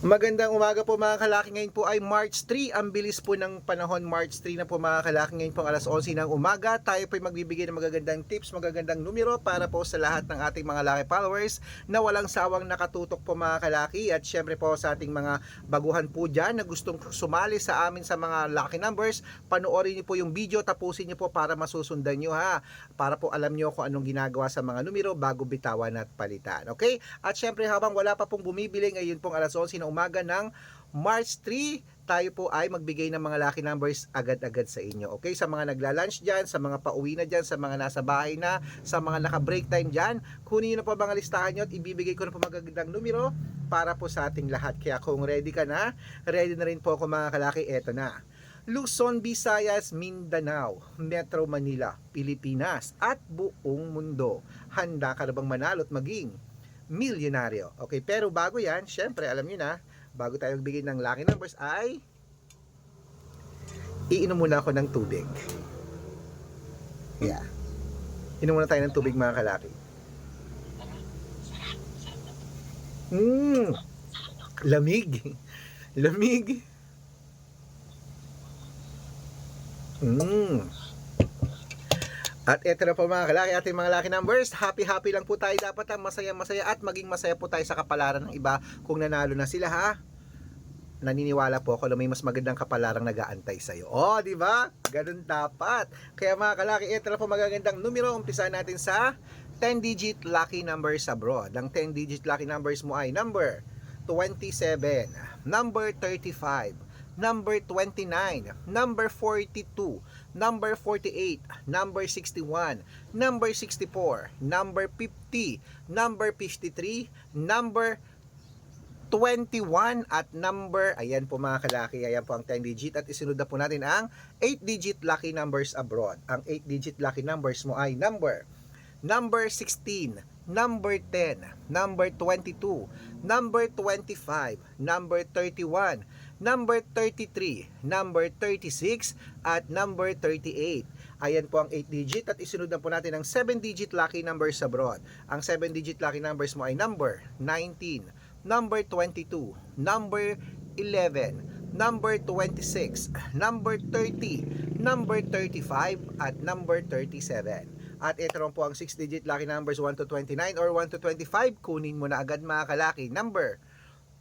Magandang umaga po mga kalaki. Ngayon po ay March 3. Ang bilis po ng panahon. March 3 na po mga kalaki. Ngayon po alas 11 ng umaga. Tayo po ay magbibigay ng magagandang tips, magagandang numero para po sa lahat ng ating mga laki followers na walang sawang nakatutok po mga kalaki. At syempre po sa ating mga baguhan po dyan na gustong sumali sa amin sa mga lucky numbers, panoorin niyo po yung video, tapusin niyo po para masusundan niyo ha. Para po alam niyo kung anong ginagawa sa mga numero bago bitawan at palitan. Okay? At syempre habang wala pa pong bumibili ngayon pong alas 11 ng umaga ng March 3, tayo po ay magbigay ng mga lucky numbers agad-agad sa inyo. Okay? Sa mga nagla-lunch dyan, sa mga pauwi na dyan, sa mga nasa bahay na, sa mga naka-break time dyan, kunin nyo na po mga listahan nyo at ibibigay ko na po magagandang numero para po sa ating lahat. Kaya kung ready ka na, ready na rin po ako mga kalaki, eto na. Luzon, Visayas, Mindanao, Metro Manila, Pilipinas at buong mundo. Handa ka na bang manalo at maging milyonaryo? Okay, pero bago yan, syempre alam nyo na, bago tayo magbigay ng lucky numbers ay iinom muna ako ng tubig. Yeah. Inom muna tayo ng tubig mga kalaki. Lamig. Lamig. At eto na po mga kalaki, ating mga lucky numbers. Happy lang po tayo dapat ha. Masaya at maging masaya po tayo sa kapalaran ng iba kung nanalo na sila ha. Naniniwala po ako na may mas magandang kapalarang nag-aantay sa'yo. Oh, di ba? Ganun dapat. Kaya mga kalaki, eto na po magagandang numero. Umpisa natin sa 10-digit lucky numbers abroad. Ang 10-digit lucky numbers mo ay number 27, number 35, number 29, number 42, number 48, number 61, number 64, number 50, number 53, number 21 at number, ayan po mga kalaki, ayan po ang 10-digit at isunod na po natin ang 8-digit lucky numbers abroad. Ang 8-digit lucky numbers mo ay number 16, number 10, number 22, number 25, number 31, number 33, number 36, at number 38. Ayan po ang 8-digit at isunod na po natin ang 7-digit lucky numbers abroad. Ang 7-digit lucky numbers mo ay number 19, number 22, number 11, number 26, number 30, number 35, at number 37. At ito rin po ang 6-digit lucky numbers 1 to 29 or 1 to 25. Kunin mo na agad mga kalaki. Number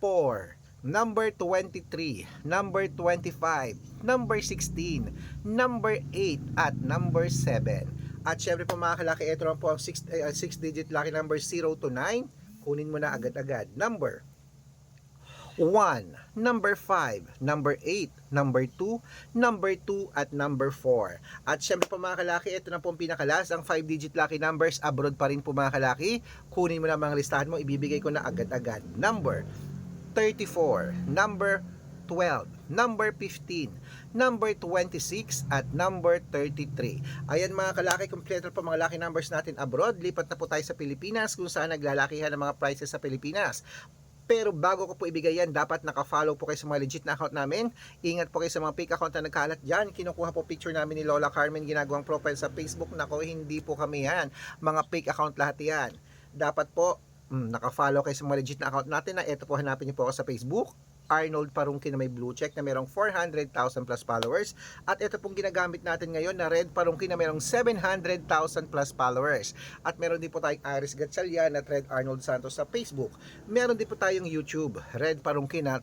4, number 23, number 25, number 16, number 8, at number 7. At syempre po mga kalaki, ito rin po ang 6-digit lucky numbers 0 to 9. Kunin mo na agad-agad. Number 1, number 5, number 8, number 2, number 2, at number 4. At syempre po mga kalaki, ito na po ang pinakalas, ang 5-digit lucky numbers abroad pa rin po mga kalaki. Kunin mo na mga listahan mo, ibibigay ko na agad-agad. Number 34, number 12, number 15, number 26, at number 33. Ayan mga kalaki, kompleto po mga lucky numbers natin abroad. Lipat na po tayo sa Pilipinas kung saan naglalakihan ng mga prices sa Pilipinas. Pero bago ko po ibigay yan, dapat naka-follow po kayo sa mga legit na account namin. Ingat po kayo sa mga fake account na nagkalat dyan. Kinukuha po picture namin ni Lola Carmen, ginagawang profile sa Facebook. Nako, hindi po kami yan. Mga fake account lahat yan. Dapat po, naka-follow kayo sa mga legit na account natin na ito po, hanapin niyo po ako sa Facebook. Arnold Parungkin na may blue check na merong 400,000 plus followers. At ito pong ginagamit natin ngayon na Red Parungkin na merong 700,000 plus followers. At meron din po tayong Iris Gatchalian at Red Arnold Santos sa Facebook. Meron din po tayong YouTube, Red Parungkin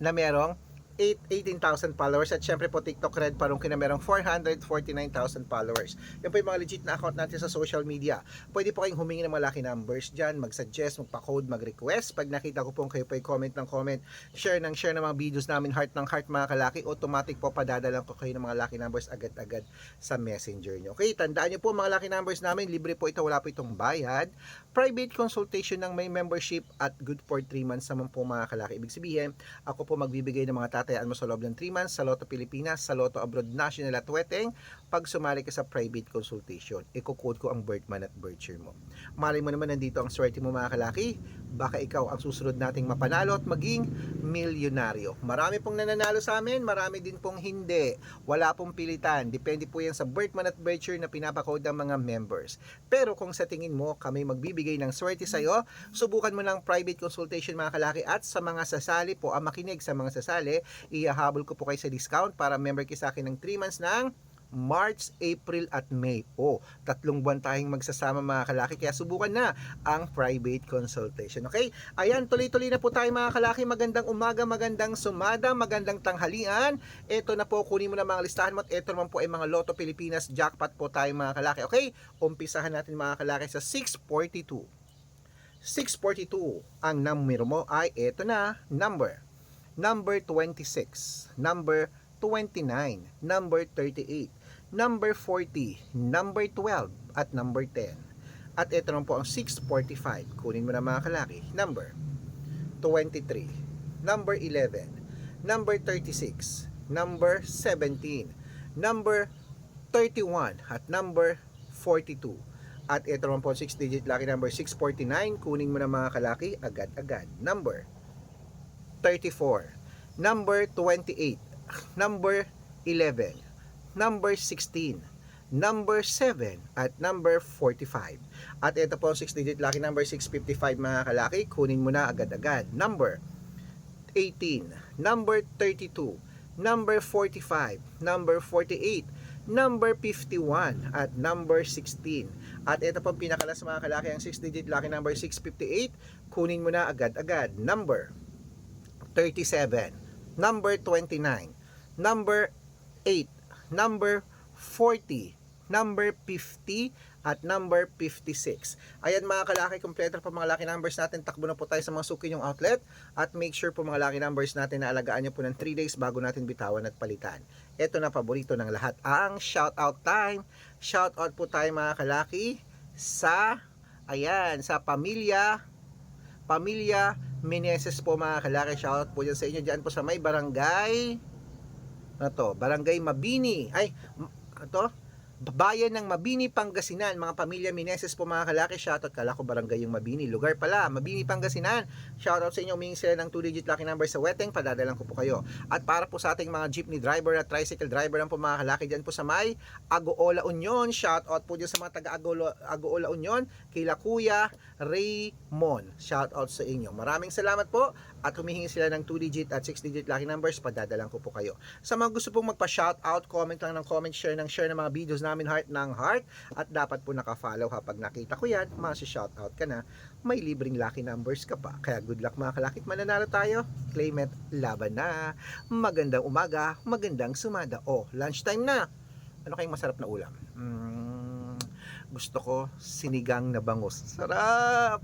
na merong 18,000 followers. At syempre po TikTok Red Parungkin na merong 449,000 followers. Yan po yung mga legit na account natin sa social media. Pwede po kayong humingi ng mga lucky numbers dyan, mag-suggest, magpa-code, mag-request. Pag nakita ko po kayo po ay comment ng comment, share ng mga videos namin, heart ng heart mga kalaki, automatic po padadalan ko kayo ng mga lucky numbers agad-agad sa messenger nyo. Okay, tandaan nyo po mga lucky numbers namin, libre po ito, wala po itong bayad. Private consultation ng may membership at good for 3 months naman po mga kalaki. Ibig sabihin, ako po magbibigay ng mga pagtatayaan mo sa loob ng 3 months sa Lotto Pilipinas, sa Lotto Abroad National at Weteng pag sumali ka sa private consultation. Iko-code ko ang birth month at birth year mo. Malay mo naman nandito ang swerte mo mga kalaki, baka ikaw ang susunod nating mapanalo at maging milyonaryo. Marami pong nananalo sa amin, marami din pong hindi. Wala pong pilitan. Depende po yan sa birth month at birth year na pinapakode ng mga members. Pero kung sa tingin mo kami magbibigay ng swerte sa'yo, subukan mo ng private consultation mga kalaki, at sa mga sasali po, makinig sa mga sasali, ihahabol ko po kayo sa discount para member kayo sa akin ng 3 months ng March, April at May. 3 buwan tayong magsasama mga kalaki, kaya subukan na ang private consultation. Okay? Ayan, tuloy-tuloy na po tayo mga kalaki. Magandang umaga, magandang sumada, magandang tanghalian. Ito na po, kunin mo na mga listahan mo, at ito naman po ay mga Lotto Pilipinas jackpot po tayo mga kalaki. Okay? Umpisahan natin mga kalaki sa 642. 642, ang numero mo ay ito na, number 26, number 29, number 38, number 40, number 12, at number 10. At ito naman po ang 645. Kunin mo na mga kalaki. Number 23, number 11, number 36, number 17, number 31, at number 42. At ito naman po 6-digit lucky number 649. Kunin mo na mga kalaki agad-agad. Number 34, number 28, number 11, number 16, number 7, at number 45. At ito po 6-digit lucky number 655 mga kalaki. Kunin mo na agad-agad. Number 18, number 32, number 45, number 48, number 51, at number 16. At ito po pinakalas mga kalaki, ang 6-digit lucky number 658. Kunin mo na agad-agad. Number 37, number 29, number 8, number 40, number 50, at number 56. Ayan mga kalaki, kompleto po mga lucky numbers natin. Takbo na po tayo sa mga suki yung outlet, at make sure po mga lucky numbers natin na alagaan nyo po ng 3 days bago natin bitawan at palitan. Ito na paborito ng lahat, ang shoutout time. Shoutout po tayo mga kalaki sa, ayan, sa pamilya Meneses po mga kalaki. Shoutout po dyan sa inyo, dyan po sa may barangay Barangay Mabini, bayan ng Mabini, Pangasinan. Mga pamilya Meneses po mga kalaki, shoutout. Kala ko barangay yung Mabini, lugar pala, Mabini, Pangasinan. Shoutout sa inyo. Humingi sila ng 2-digit lucky number sa Weteng, padadalan ko po kayo. At para po sa ating mga jeepney driver at tricycle driver lang po mga kalaki, dyan po sa may Agoola Union, shoutout po dyan sa mga taga Agoola Union, kila Kuya Raymond, shoutout sa inyo. Maraming salamat po. At humihingi sila ng 2-digit at 6-digit lucky numbers, padadalan ko po kayo. Sa mga gusto pong magpa-shoutout, comment lang ng comment, share ng mga videos namin, heart ng heart. At dapat po naka-follow ha. Pag nakita ko yan, shoutout ka na, may libreng lucky numbers ka pa. Kaya good luck mga kalakit, mananalo tayo. Claim it, laban na. Magandang umaga, magandang sumada. Lunchtime na. Ano kayong masarap na ulam? Gusto ko sinigang na bangus. Sarap!